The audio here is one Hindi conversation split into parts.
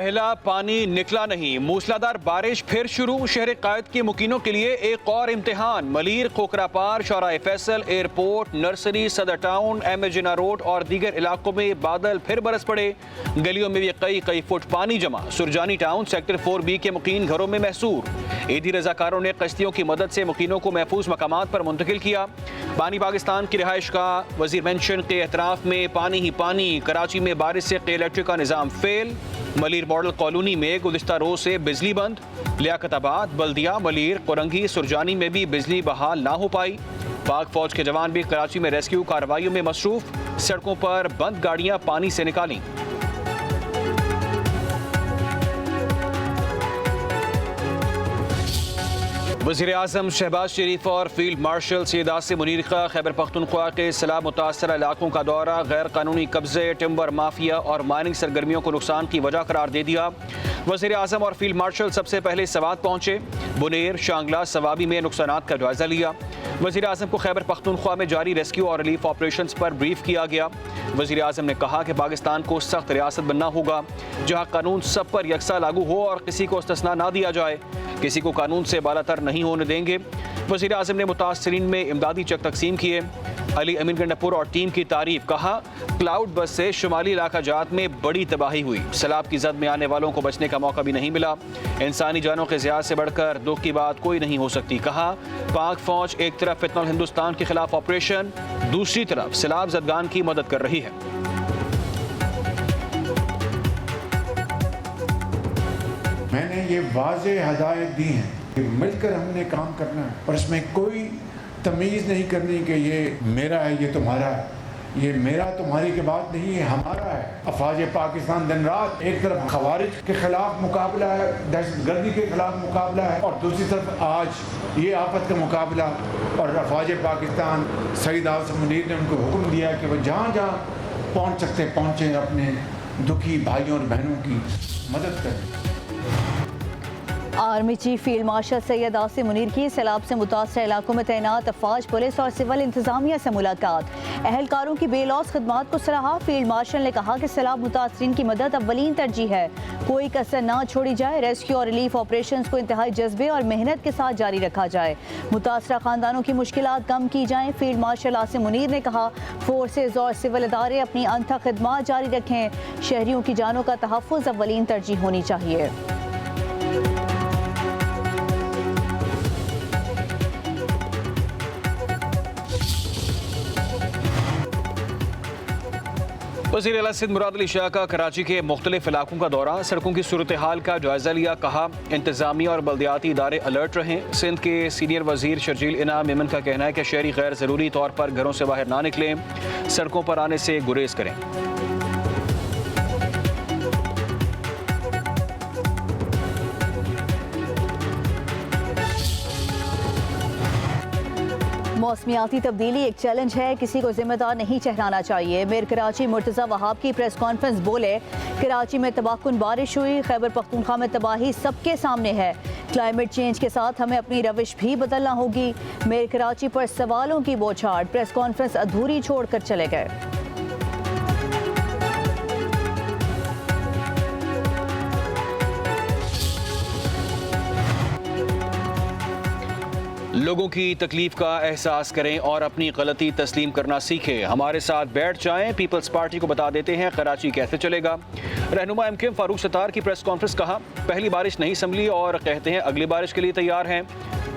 पहला पानी निकला नहीं, मूसलाधार बारिश फिर शुरू। शहर कायद के मुकीनों के लिए एक और इम्तिहान। मलीर, खोखरापार, शौराए फैसल, एयरपोर्ट, नर्सरी, सदर टाउन, एम जिना रोड और दीगर इलाकों में बादल फिर बरस पड़े। गलियों में भी कई फुट पानी जमा। सुरजानी टाउन सेक्टर 4B के मुकीन घरों में महसूर। ईदी रजाकारों ने कश्तियों की मदद से मुकीनों को महफूज मकामात पर मुंतकिल किया। पानी पाकिस्तान की रिहाइश का वजीर मेंशन के एतराफ में पानी ही पानी। कराची में बारिश से इलेक्ट्रिक का निज़ाम फेल। मलीर मॉडल कॉलोनी में गुज़िश्ता रोज से बिजली बंद। लियाकताबाद, बल्दिया, मलीर, कोरंगी, सुरजानी में भी बिजली बहाल ना हो पाई। पाक फौज के जवान भी कराची में रेस्क्यू कार्रवाइयों में मसरूफ। सड़कों पर बंद गाड़ियां पानी से निकाली। वज़ीर-ए-आज़म शहबाज शरीफ और फील्ड मार्शल सैयद आसिम मुनीर का खैबर पख्तूनख्वा के सैलाब मुतासर इलाकों का दौरा। गैर कानूनी कब्जे, टिम्बर माफिया और माइनिंग सरगर्मियों को नुकसान की वजह करार दे दिया। वज़ीर-ए-आज़म और फील्ड मार्शल सबसे पहले सवात पहुंचे। बुनेर, शांगला, सवाबी में नुकसानात का जायजा लिया। वज़ीर-ए-आज़म को खैबर पख्तूनख्वा में जारी रेस्क्यू और रिलीफ ऑपरेशंस पर ब्रीफ किया गया। वज़ीर-ए-आज़म ने कहा कि पाकिस्तान को सख्त रियासत बनना होगा जहाँ कानून सब पर यकसा लागू हो और किसी को इस्तिस्ना ना दिया जाए। किसी को कानून से बालातर नहीं होने देंगे। वज़ीर-ए-आज़म ने मुतासरीन में इमदादी चेक तकसीम किए। अली अमीन गंडापुर और टीम की तारीफ। कहा क्लाउड बस से शुमाली इलाका जात में बड़ी तबाही हुई। सैलाब की जद में आने वालों को बचने का मौका भी नहीं मिला। इंसानी जानों के ज़िया से बढ़कर दुख की बात कोई नहीं हो सकती। कहा पाक फौज एक तरफ फितनल हिंदुस्तान के खिलाफ ऑपरेशन, दूसरी तरफ सैलाब जदगान की मदद कर रही है। मैंने ये वाज़े हदायत दी हैं कि मिलकर हमने काम करना है और इसमें कोई तमीज़ नहीं करनी कि ये मेरा है, ये तुम्हारा है, ये मेरा तुम्हारी की बात नहीं है, हमारा है। अफवाज पाकिस्तान दिन रात एक तरफ खवारिज के खिलाफ मुकाबला है, दहशतगर्दी के खिलाफ मुकाबला है और दूसरी तरफ आज ये आफत का मुकाबला। और अफवाज पाकिस्तान सईद आसिम मुनीर ने उनको हुक्म दिया कि वह जहाँ जहाँ पहुँच सकते पहुँचें, अपने दुखी भाइयों और बहनों की मदद करें। Army chief field marshal Syed Asim Munir की सैलाब से मुतासर इलाकों में तैनात अफवाज, पुलिस और सिविल इंतजामिया से मुलाकात। अहलकारों की बेलौस खदमात को सराहा। फील्ड मार्शल ने कहा कि सैलाब मुतासरीन की मदद अव्वलीन तरजीह है, कोई कसर ना छोड़ी जाए। रेस्क्यू और रिलीफ ऑपरेशन को इंतहाई जज्बे और मेहनत के साथ जारी रखा जाए। मुतासरा खानदानों की मुश्किलात कम की जाएँ। फील्ड मार्शल आसिम मुनीर ने कहा फोर्सेज और सिविल इदारे अपनी अनथा खदमात जारी रखें। शहरियों की जानों का तहफ़्फ़ुज़ अव्वलीन तरजीह होनी चाहिए। वज़ीर आला सिंध मुराद अली शाह का कराची के मुख्तलिफ इलाकों का दौरा। सड़कों की सूरत हाल का जायजा लिया। कहा इंतजामिया और बल्दियाती इदारे अलर्ट रहें। सिंध के सीनियर वजीर शर्जील इनाम मेमन का कहना है कि शहरी गैर ज़रूरी तौर पर घरों से बाहर ना निकलें, सड़कों पर आने से गुरेज करें। मौसमियाती तब्दीली एक चैलेंज है, किसी को जिम्मेदार नहीं ठहराना चाहिए। मेयर कराची मुर्तज़ा वहाब की प्रेस कॉन्फ्रेंस। बोले कराची में तबाहकुन बारिश हुई, खैबर पख्तूनख्वा में तबाही सबके सामने है। क्लाइमेट चेंज के साथ हमें अपनी रविश भी बदलना होगी। मेयर कराची पर सवालों की बौछार। प्रेस कॉन्फ्रेंस अधूरी छोड़कर चले गए। लोगों की तकलीफ का एहसास करें और अपनी गलती तस्लीम करना सीखें। हमारे साथ बैठ जाएं, पीपल्स पार्टी को बता देते हैं कराची कैसे चलेगा। रहनुमा MKM फारूक सत्तार की प्रेस कॉन्फ्रेंस। कहा पहली बारिश नहीं संभली और कहते हैं अगली बारिश के लिए तैयार हैं।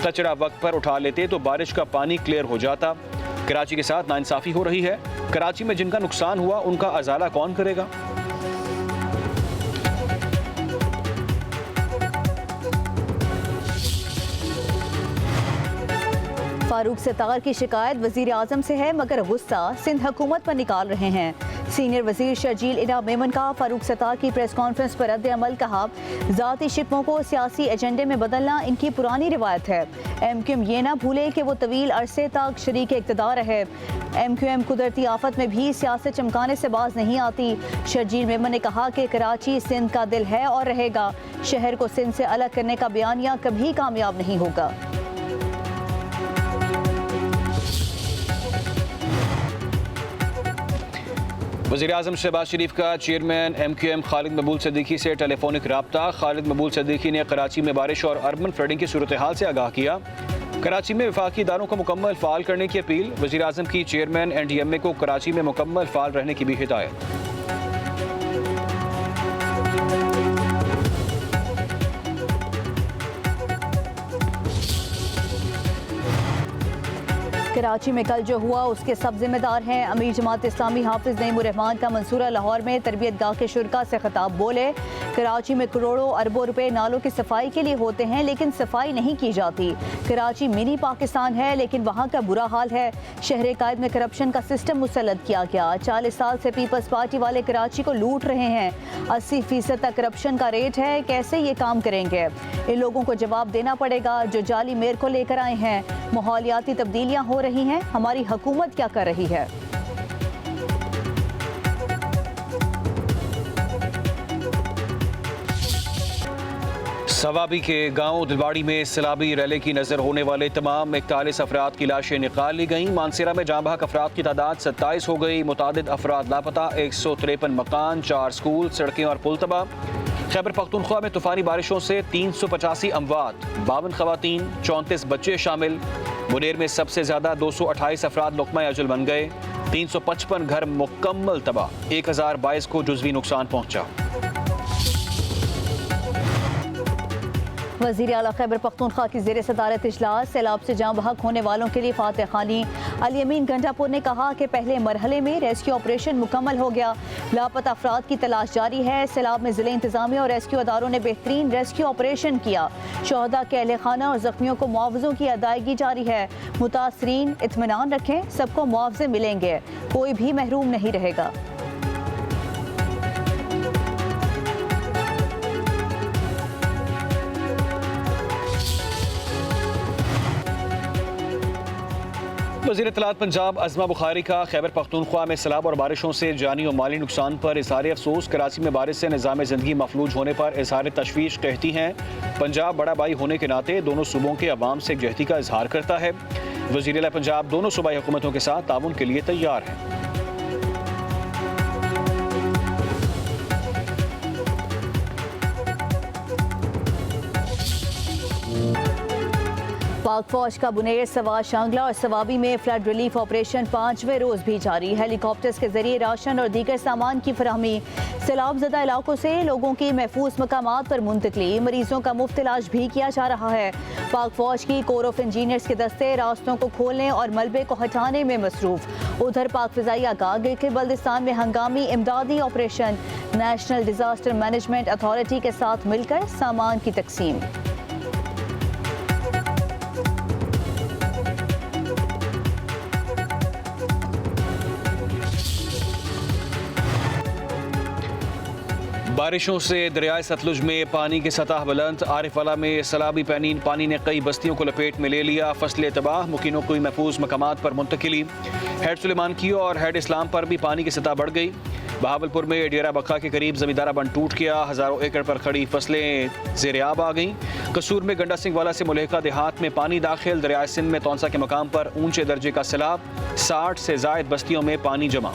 कचरा वक्त पर उठा लेते तो बारिश का पानी क्लियर हो जाता। कराची के साथ नाइंसाफ़ी हो रही है। कराची में जिनका नुकसान हुआ उनका अजाला कौन करेगा। फारूक सत्तार की शिकायत वज़ीर आज़म से है, मगर गुस्सा सिंध हुकूमत पर निकाल रहे हैं। सीनियर वजीर शर्जील इनाम मेमन का फारूक सत्तार की प्रेस कॉन्फ्रेंस पर रद्द अमल। कहा ज़ाती शिकवों को सियासी एजेंडे में बदलना इनकी पुरानी रिवायत है। MQM ये ना भूले कि वो तवील अरसे तक शरीक इक़्तिदार है। MQM कुदरती आफत में भी सियासत चमकाने से बाज नहीं आती। शर्जील मेमन ने कहा कि कराची सिंध का दिल है और रहेगा। शहर को सिंध से अलग करने का बयानिया कभी कामयाब नहीं होगा। वज़ीर-ए-आज़म शहबाज शरीफ का चेयरमैन MQM खालिद मकबूल सिद्दीकी से टेलीफोनिक रब्ता। खालिद मकबूल सिद्दीकी ने कराची में बारिश और अर्बन फ्लडिंग की सूरत हाल से आगाह किया। कराची में वफाकी इदारों को मुकम्मल फ़ाल करने की अपील। वज़ीर-ए-आज़म की चेयरमैन NDMA को कराची में मुकम्मल फ़ाल रहने की भी हिदायत। कराची में कल जो हुआ उसके सब जिम्मेदार हैं। अमीर जमात इस्लामी हाफिज नईमुर रहमान का मंसूरा लाहौर में तरबियत गाह के शुरका से खिताब। बोले, कराची में करोड़ों अरबों रुपए नालों की सफाई के लिए होते हैं लेकिन सफाई नहीं की जाती। कराची मिनी पाकिस्तान है लेकिन वहाँ का बुरा हाल है। शहर कायद में करप्शन का सिस्टम मुसल्लत किया गया। 40 साल से पीपल्स पार्टी वाले कराची को लूट रहे हैं। 80% तक करप्शन का रेट है। कैसे ये काम करेंगे? इन लोगों को जवाब देना पड़ेगा जो जाली मेयर को लेकर आए हैं। माहौलियाती तब्दीलियाँ हो रही हैं, हमारी हुकूमत क्या कर रही है? सवाबी के गांव दिलवाड़ी में सैलाबी रैली की नजर होने वाले तमाम 41 अफराद की लाशें निकाल ली गईं। मानसेरा में जाँ बहक अफराद की तादाद 27 हो गई। मुतादिद अफराद लापता। 153 मकान, 4 स्कूल, सड़कें और पुल तबाह। खैबर पख्तूनख्वा में तूफानी बारिशों से 385 अमवात, 52 खवातीन, 34 बच्चे शामिल। मुनेर में सबसे ज्यादा 228 अफराद लुक़मा अजल बन गए। 355 घर मुकम्मल तबाह। 1022 को जुज़वी नुकसान पहुंचा। वज़ीर आला खैबर पख्तूनख्वा की ज़ेर सदारत इजलास। सैलाब से जाँ बहक होने वालों के लिए फातह खानी। अली अमीन गंडापुर ने कहा कि पहले मरहले में रेस्क्यू ऑपरेशन मुकम्मल हो गया। लापता अफराद की तलाश जारी है। सैलाब में ज़िले इंतज़ामिया और रेस्क्यू अदारों ने बेहतरीन रेस्क्यू ऑपरेशन किया। शहदा के अहले खाना और ज़ख्मियों को मुआवज़ों की अदायगी जारी है। मुतासरीन इत्मीनान रखें, सबको मुआवजे मिलेंगे, कोई भी महरूम नहीं रहेगा। वज़ीर इत्तलात पंजाब अज़मा बुखारी का खैबर पख्तूनख्वा में सैलाब और बारिशों से जानी और माली नुकसान पर इज़हार अफसोस। कराची में बारिश से निज़ाम ज़िंदगी मफलूज होने पर इज़हार तशवीश। कहती हैं, पंजाब बड़ा भाई होने के नाते दोनों सूबों के अवाम से यकजहती का इज़हार करता है। वज़ीर आला पंजाब दोनों सूबाई हुकूमतों के साथ ताउन के लिए तैयार है। पाक फौज का बुनेर, सवा, शांगला और सवाबी में फ्लड रिलीफ ऑपरेशन 5वें रोज भी जारी। हेलीकॉप्टर्स के जरिए राशन और दीगर सामान की फराहमी। सैलाब ज़दा इलाकों से लोगों की महफूज मकामात पर मुंतकली। मरीजों का मुफ्त इलाज भी किया जा रहा है। पाक फौज की कोर ऑफ इंजीनियर्स के दस्ते रास्तों को खोलने और मलबे को हटाने में मसरूफ। उधर पाक फ़िज़ाइया का गिलगित बल्दिस्तान में हंगामी इमदादी operation. National disaster management authority के साथ मिलकर सामान की तकसीम। बारिशों से दरियाए सतलुज में पानी की सतह बुलंद। आरिफवाला में सैलाबी पानी ने कई बस्तियों को लपेट में ले लिया। फसलें तबाह, मुकीनों को महफूज मकामात पर मुंतकिली। हेड सुलेमान की और हेड इस्लाम पर भी पानी की सतह बढ़ गई। बहावलपुर में डेरा बक्का के करीब जमींदारा बंद टूट गया। हज़ारों एकड़ पर खड़ी फसलें ज़ेर-ए-आब आ गईं। कसूर में गंडा सिंह वाला से मुलेका देहात में पानी दाखिल। दरियाए सिंध में तौंसा के मकाम पर ऊंचे दर्जे का सैलाब। 60 से ज़ायद बस्तियों में पानी जमा।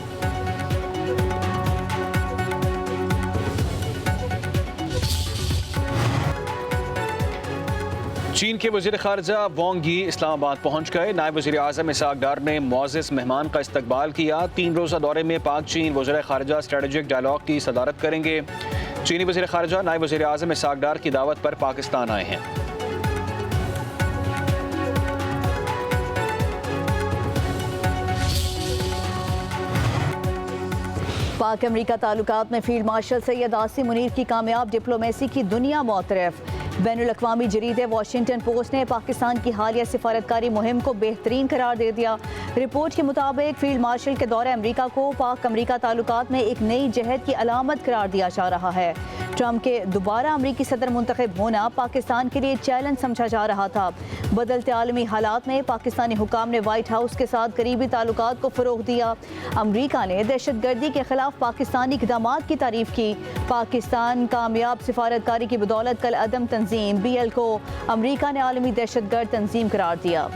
चीन के वज़ीर ख़ारिजा वांग यी इस्लामाबाद पहुँच गए। नायब वज़ीर आज़म इसहाक डार ने मुअज़्ज़ज़ मेहमान का इस्तकबाल किया। 3 रोज़ा दौरे में पाक चीन वज़ीर ख़ारिजा स्ट्रेटेजिक डायलॉग की सदारत करेंगे। चीनी वज़ीर ख़ारिजा नायब वज़ीर आज़म इसहाक डार की दावत पर पाकिस्तान आए हैं। पाक अमरीका ताल्लुकात में फील्ड मार्शल सैयद आसिम मुनीर की कामयाब डिप्लोमेसी की दुनिया मोतरफ। बैनुल-अक़वामी जरीदे वाशिंगटन पोस्ट ने पाकिस्तान की हालिया सिफारतकारी मुहिम को बेहतरीन करार दे दिया। रिपोर्ट के मुताबिक फील्ड मार्शल के दौरे अमरीका को पाक अमरीका ताल्लुकात में एक नई जहद की अलामत करार दिया जा रहा है। ट्रंप के दोबारा अमरीकी सदर मुंतखब होना पाकिस्तान के लिए चैलेंज समझा जा रहा था। बदलते आलमी हालात में पाकिस्तानी हुकाम ने व्हाइट हाउस के साथ करीबी ताल्लुकात को फ़रोग़ दिया। अमरीका ने दहशत गर्दी के खिलाफ पाकिस्तानी इक़दामात की तारीफ की। पाकिस्तान कामयाब सिफारतकारी की बदौलत कल अदम तंजीम BL को अमरीका ने आलमी दहशत गर्द तंजीम करार दिया।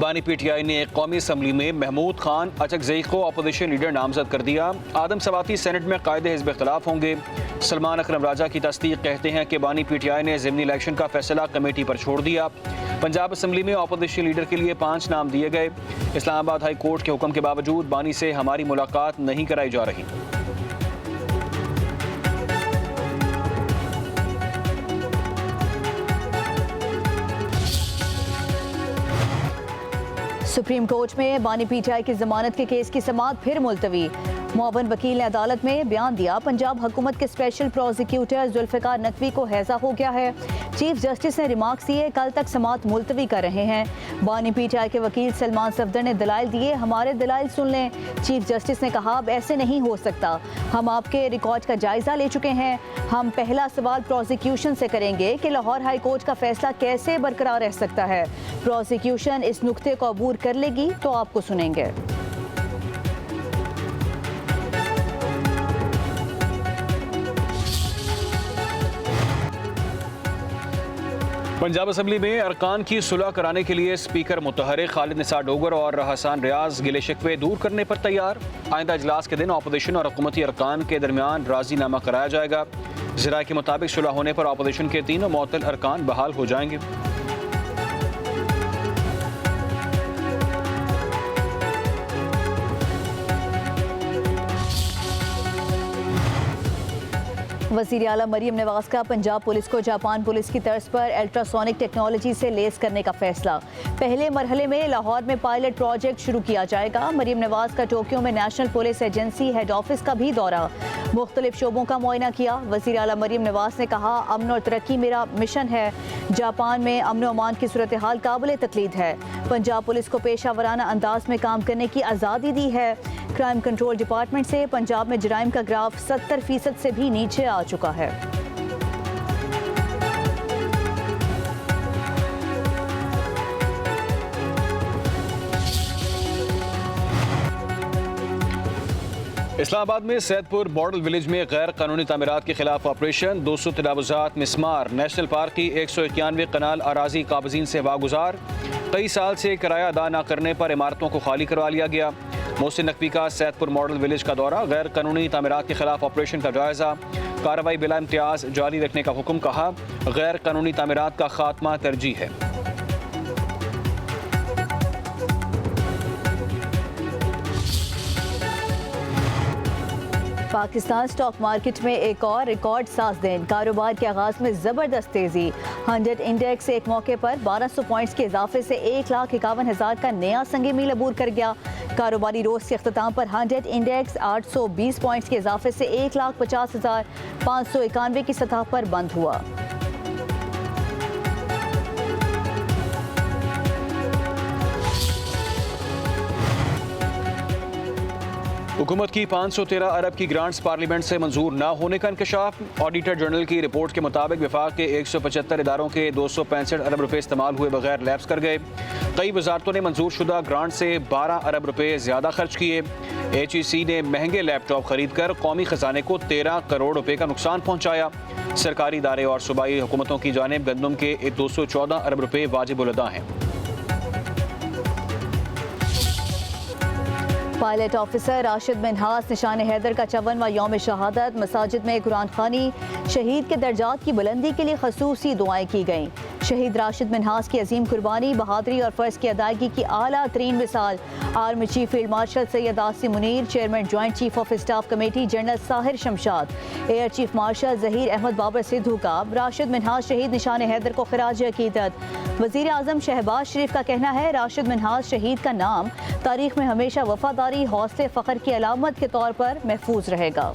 बानी PTI ने कौमी असम्बली में महमूद खान अचकजई को अपोजिशन लीडर नामजद कर दिया। आदम सवाती सेनेट में कायदे हिज़्ब इख्तिलाफ होंगे। सलमान अकरम राजा की तस्दीक कहते हैं कि बानी PTI ने ज़िमनी इलेक्शन का फैसला कमेटी पर छोड़ दिया। पंजाब असम्बली में अपोजिशन लीडर के लिए 5 नाम दिए गए। इस्लामाबाद हाई कोर्ट के हुक्म के बावजूद बानी से हमारी मुलाकात नहीं कराई जा रही। सुप्रीम कोर्ट में बानी PTI की जमानत के केस की समाअत फिर मुलतवी। मुअव्वन वकील ने अदालत में बयान दिया, पंजाब हुकूमत के स्पेशल प्रोसिक्यूटर जुल्फ़िकार नकवी को हैजा हो गया है। चीफ जस्टिस ने रिमार्क्स दिए, कल तक समाअत मुलतवी कर रहे हैं। बानी PTI के वकील सलमान सफदर ने दलाइल दिए, हमारे दलाइल सुन लें। चीफ जस्टिस ने कहा, अब ऐसे नहीं हो सकता, हम आपके रिकॉर्ड का जायजा ले चुके हैं। हम पहला सवाल प्रोसिक्यूशन से करेंगे कि लाहौर हाई कोर्ट का फैसला कैसे बरकरार रह सकता है। प्रोसिक्यूशन इस नुक्ते को अबूर कर लेगी तो आपको सुनेंगे। पंजाब असम्बली में अरकान की सुलह कराने के लिए स्पीकर मुतहरिक खालिद निसार डोगर और हसन रियाज गिले शिकवे दूर करने पर तैयार। आइंदा इजलास के दिन अपोजिशन और हुकूमती अरकान के दरमियान राजीनामा कराया जाएगा। ज़राए के मुताबिक सुलह होने पर अपोजिशन के तीनों मुअत्तल अरकान बहाल हो जाएंगे। वज़ीर आला मरीम नवाज का पंजाब पुलिस को जापान पुलिस की तर्ज पर अल्ट्रासोनिक टेक्नोलॉजी से लेस करने का फैसला। पहले मरहले में लाहौर में पायलट प्रोजेक्ट शुरू किया जाएगा। मरीम नवाज का टोक्यो में national police agency head office का भी दौरा, मुख्तलिफ शोबों का मुआयना किया। वज़ीर आला मरीम नवाज ने कहा, अमन और तरक्की मेरा मिशन है। जापान में अमन अमान की सूरत हाल काबिल तकलीद है। पंजाब पुलिस को पेशा वराना अंदाज में काम करने की आज़ादी दी है। क्राइम कंट्रोल डिपार्टमेंट से पंजाब में जराइम का ग्राफ 70% से भी नीचे आ चुका है। इस्लामाबाद में सैदपुर मॉडल विलेज में गैर कानूनी तामीरात के खिलाफ ऑपरेशन। 200 तजावुज़ात मिसमार। नेशनल पार्क की 191 कनाल अराजी काबजीन से वागुजार। कई साल से किराया अदा न करने पर इमारतों को खाली करवा लिया गया। मोहसिन नकवी का सैदपुर मॉडल विलेज का दौरा, गैर कानूनी तामीरात के खिलाफ ऑपरेशन का जायजा। कार्रवाई बिला इम्तियाज जारी रखने का हुक्म, कहा गैर कानूनी तामीरात का खात्मा तरजीह है। पाकिस्तान स्टॉक मार्केट में एक और रिकॉर्ड साज दिन। कारोबार के आगाज में जबरदस्त तेजी। 100 इंडेक्स एक मौके पर 1200 पॉइंट्स के इजाफे से 1,51,000 का नया संग मील अबूर कर गया। कारोबारी रोज के अख्ताम पर 100 इंडेक्स 820 पॉइंट्स के इजाफे से 1,50,591 की सतह पर बंद हुआ। हुकूमत की 513 अरब की ग्रांट्स पार्लियामेंट से मंजूर न होने का इंकशाफ। ऑडिटर जनरल की रिपोर्ट के मुताबिक वफाक के 175 इदारों के 265 अरब रुपए इस्तेमाल हुए बगैर लैप्स कर गए। कई वजारतों ने मंजूर शुदा ग्रांट से 12 अरब रुपए ज़्यादा खर्च किए। HEC ने महंगे लैपटॉप खरीद कर कौमी खजाने को 13 करोड़ रुपए का नुकसान पहुँचाया। सरकारी इदारे और सूबाई हुकूमतों की जानिब गंदम के 214 अरब रुपए वाजिब उल अदा हैं। पायलट ऑफिसर राशिद मिन्हास निशान हैदर का 54वां यौम शहादत। मसाजिद में कुरान खानी। शहीद के दर्जात की बुलंदी के लिए खसूसी दुआएं की गईं। शहीद राशिद मिन्हास की अजीम कुर्बानी, बहादुरी और फ़र्ज की अदायगी की आला तरीन मिसाल। Army chief field marshal Syed Asim Munir, chairman joint chief of staff committee general Sahir Shamshad, air chief marshal Zaheer Ahmed Babar Sidhu का राशिद मिन्हास शहीद निशान हैदर को खिराज अकीदत। वज़ीर आज़म शहबाज शरीफ का कहना है, राशिद मिन्हास शहीद का नाम तारीख में हमेशा वफादारी, हौसले, फ़ख्र की अलामत के तौर पर महफूज रहेगा।